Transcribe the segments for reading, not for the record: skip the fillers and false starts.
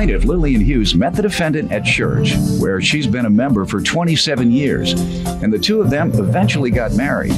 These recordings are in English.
plaintiff, Lillian Hughes, met the defendant at church, where she's been a member for 27 years, and the two of them eventually got married.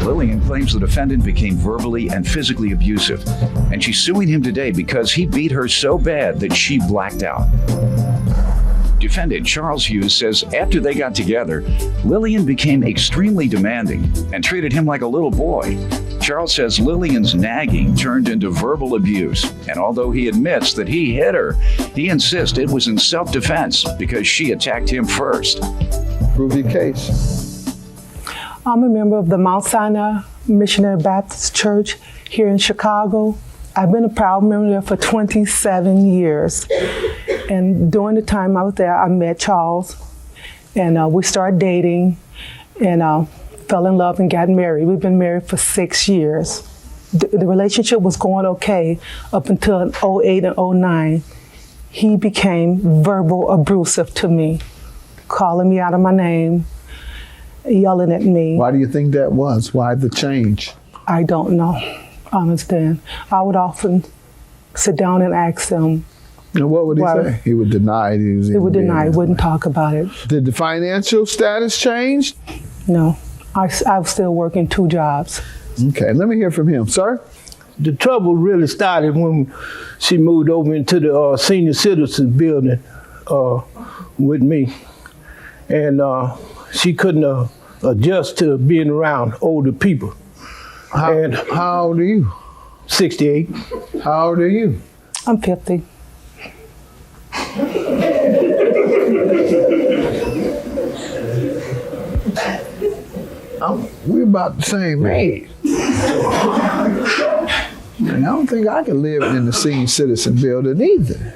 Lillian claims the defendant became verbally and physically abusive, and she's suing him today because he beat her so bad that she blacked out. Defendant Charles Hughes says after they got together, Lillian became extremely demanding and treated him like a little boy. Charles says Lillian's nagging turned into verbal abuse, and although he admits that he hit her, he insists it was in self-defense because she attacked him first. Prove your case. I'm a member of the Mount Sinai Missionary Baptist Church here in Chicago. I've been a proud member there for 27 years. And during the time I was there, I met Charles, and we started dating, and fell in love and got married. We've been married for 6 years. The relationship was going okay up until 2008 and 2009. He became verbal abusive to me, calling me out of my name, yelling at me. Why do you think that was? Why the change? I don't know, understand. I would often sit down and ask him. And what would he say? He would deny it. He would deny it, wouldn't talk about it. Did the financial status change? No, I was still working 2 jobs. Okay, let me hear from him. Sir? The trouble really started when she moved over into the senior citizens building with me. And she couldn't adjust to being around older people. How old are you? 68. How old are you? I'm 50. We're about the same age. And I don't think I could live in the senior citizen building either.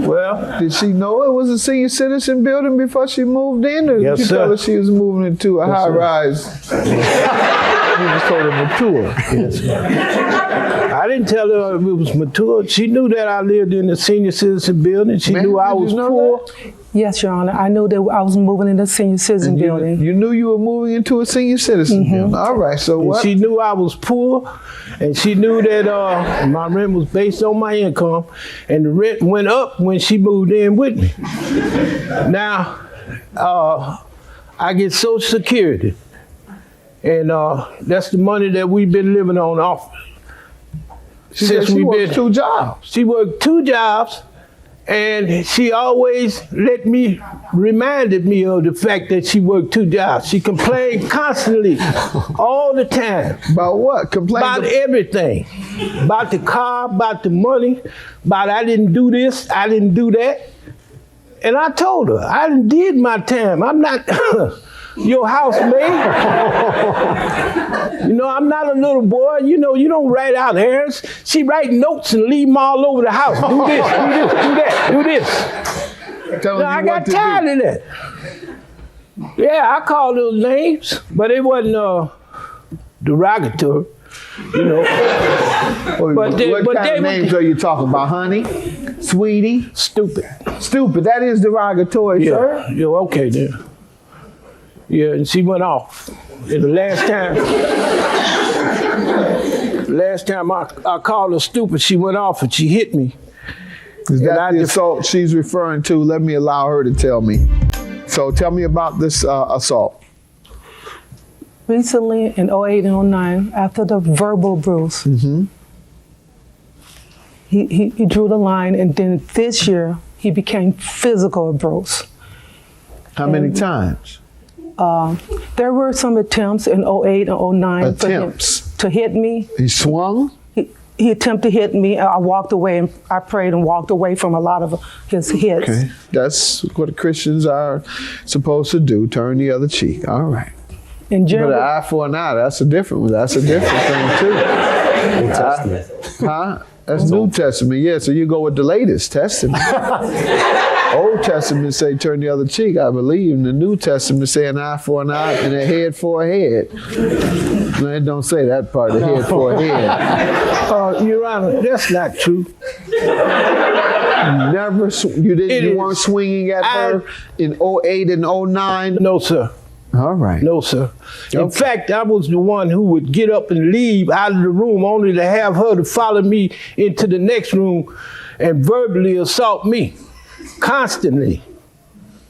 Well, did she know it was a senior citizen building before she moved in? Or yes, did you tell her she was moving into a high-rise? You just told her mature. Yes, I didn't tell her it was mature. She knew that I lived in the senior citizen building. She knew I was poor. That? Yes, Your Honor. I knew that I was moving in the senior citizen building. You knew you were moving into a senior citizen building. All right, so what? She knew I was poor, and she knew that my rent was based on my income, and the rent went up when she moved in with me. Now, I get Social Security, and that's the money that we've been living on off. She worked 2 jobs. She worked 2 jobs. And she always reminded me of the fact that she worked 2 jobs. She complained constantly, all the time. About what? About everything. About the car, about the money, about I didn't do this, I didn't do that. And I told her, I did my time. I'm not your housemaid. You know, I'm not a little boy. You know, you don't write out errands. She write notes and leave them all over the house. Do this, do this, do that, do this. I got tired of that. Yeah, I called those names, but it wasn't derogatory, you know. What kind of names are you talking about, honey? Sweetie? Stupid. Stupid, that is derogatory, sir. Yeah, okay then. Yeah, and she went off. And the last time I called her stupid, she went off and she hit me. Is that the assault she's referring to? Let me allow her to tell me. So tell me about this assault. Recently, in 2008 and 2009, after the verbal abuse, he drew the line, and then this year, he became physical abuse. How many times? There were some attempts in 2008 and 2009 for him to hit me. He swung? He attempted to hit me. I walked away, and I prayed and walked away from a lot of his hits. Okay, that's what Christians are supposed to do, turn the other cheek. All right. But an eye for an eye, that's a different one. That's a different thing too. New Testament. Huh? That's New Testament, yeah, so you go with the latest Testament. Old Testament say turn the other cheek, I believe. In the New Testament say an eye for an eye and a head for a head. No, it don't say that part, a head for a head. Your Honor, that's not true. You weren't swinging at her in 2008 and 2009? No, sir. All right. No, sir. In fact, I was the one who would get up and leave out of the room only to have her to follow me into the next room and verbally assault me constantly.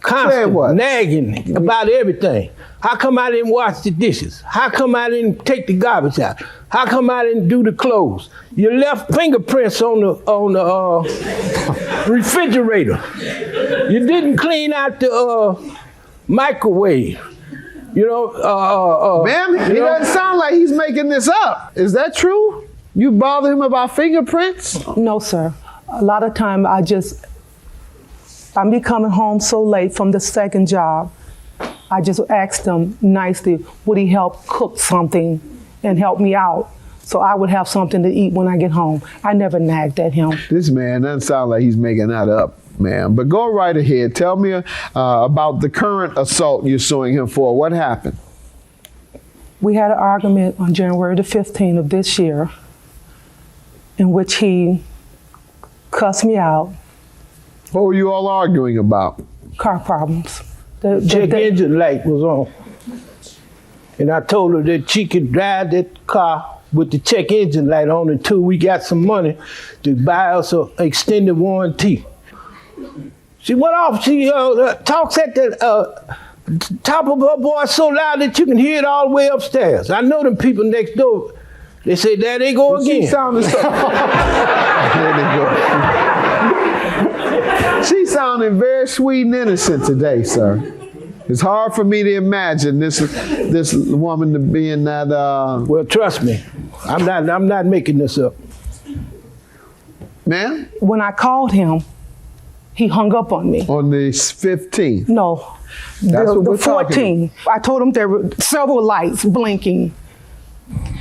Say what? Nagging about everything. How come I didn't wash the dishes? How come I didn't take the garbage out? How come I didn't do the clothes? You left fingerprints on the refrigerator. You didn't clean out the microwave. You know, Ma'am, he doesn't sound like he's making this up. Is that true? You bother him about fingerprints? No, sir. A lot of time I'm be coming home so late from the second job. I just asked him nicely, would he help cook something and help me out so I would have something to eat when I get home. I never nagged at him. This man doesn't sound like he's making that up, ma'am. But go right ahead. Tell me about the current assault you're suing him for. What happened? We had an argument on January the 15th of this year in which he cussed me out. What were you all arguing about? Car problems. Check engine light was on. And I told her that she could drive that car with the check engine light on until we got some money to buy us an extended warranty. She went off, she talks at the top of her voice so loud that you can hear it all the way upstairs. I know them people next door, they say, there they go again. She sounded so... There they go. She sounded very sweet and innocent today, sir. It's hard for me to imagine this woman to be in that. Well, trust me, I'm not making this up. Ma'am? When I called him, he hung up on me. On the 15th. No, That's what the we're talking 14th. I told him there were several lights blinking.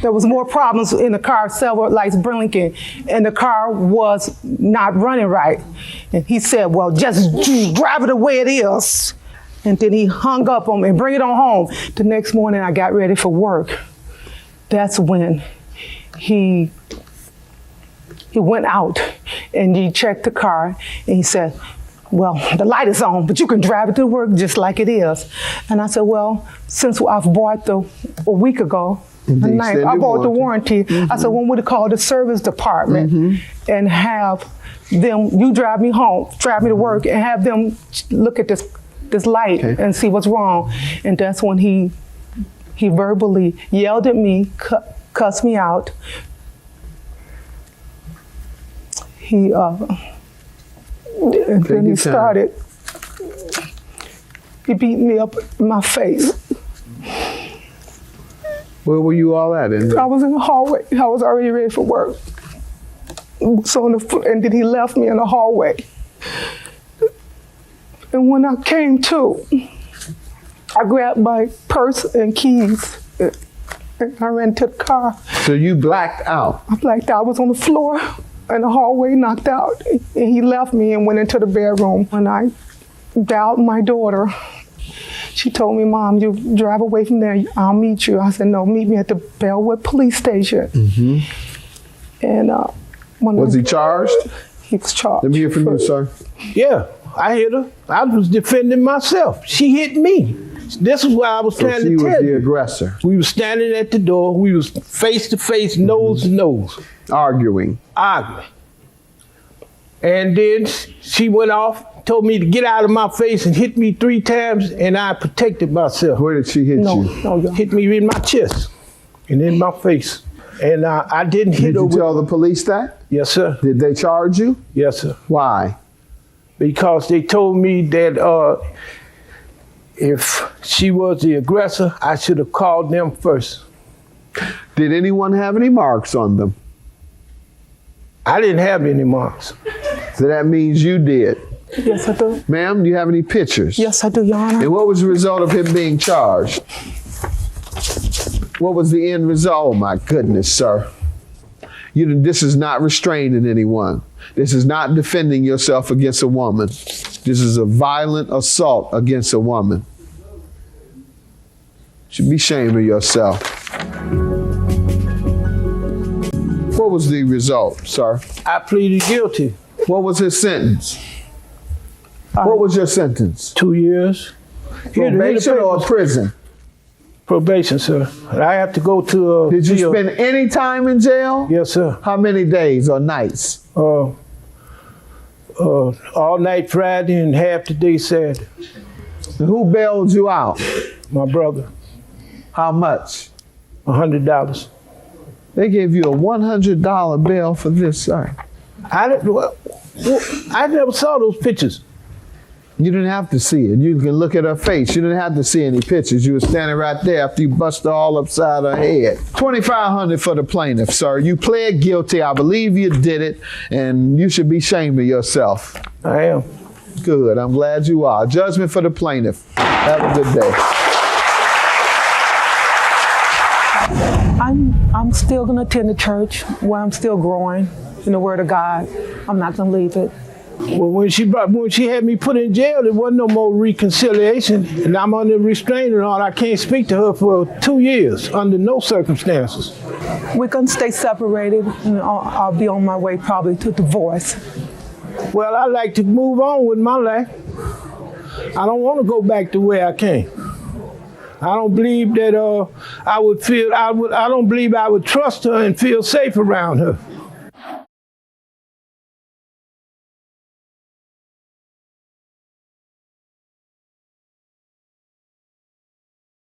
There was more problems in the car, several lights blinking, and the car was not running right. And he said, well, just drive it the way it is. And then he hung up on me and bring it on home. The next morning I got ready for work. That's when he went out and he checked the car and he said, well, the light is on, but you can drive it to work just like it is. And I said, well, since I've bought a week ago, I bought the warranty. Mm-hmm. I said, when would it call the service department and have them, you drive me home, drive me to work and have them look at this light and see what's wrong. And that's when he verbally yelled at me, cussed me out. And then he started, he beat me up in my face. Where were you all at? I was in the hallway. I was already ready for work. So and then he left me in the hallway. And when I came to, I grabbed my purse and keys and I ran to the car. So you blacked out? I blacked out. I was on the floor in the hallway, knocked out. And he left me and went into the bedroom. When I dialed my daughter, she told me, Mom, you drive away from there, I'll meet you. I said, no, meet me at the Bellwood police station. Mm-hmm. And was he charged? He was charged. Let me hear from you, sir. Yeah, I hit her. I was defending myself. She hit me. This is what I was trying to tell you. She was the aggressor. We were standing at the door. We was face to face, nose to nose. Arguing. And then she went off, told me to get out of my face and hit me 3 times, and I protected myself. Where did she hit you? No, hit me in my chest and in my face. And I didn't hit her. Did you tell the police that? Yes, sir. Did they charge you? Yes, sir. Why? Because they told me that if she was the aggressor, I should have called them first. Did anyone have any marks on them? I didn't have any marks. So that means you did. Yes, I do. Ma'am, do you have any pictures? Yes, I do, Your Honor. And what was the result of him being charged? What was the end result? Oh my goodness, sir. This is not restraining anyone. This is not defending yourself against a woman. This is a violent assault against a woman. You should be ashamed of yourself. What was the result, sir? I pleaded guilty. What was his sentence? What was your sentence? 2 years. Probation or prison? Probation, sir. I have to go to Did you jail. spend any time in jail? Yes, sir. How many days or nights? 2 years. 2 years. 2 years. all night Friday and half the day Saturday. And who bailed you out? My brother, How much? $100. They gave you a $100 bail for this, sir. I never saw those pictures. You didn't have to see it. You can look at her face. You didn't have to see any pictures. You were standing right there after you busted her all upside her head. $2,500 for the plaintiff, sir. You pled guilty. I believe you did it, and you should be ashamed of yourself. I am. Good. I'm glad you are. Judgment for the plaintiff. Have a good day. I'm still going to attend the church where I'm still growing in the Word of God. I'm not going to leave it. Well, when she had me put in jail, there wasn't no more reconciliation, and I'm under restraining order. I can't speak to her for 2 years under no circumstances. We're going to stay separated, and I'll be on my way probably to divorce. Well, I like to move on with my life. I don't want to go back to where I came. I don't believe that I don't believe I would trust her and feel safe around her.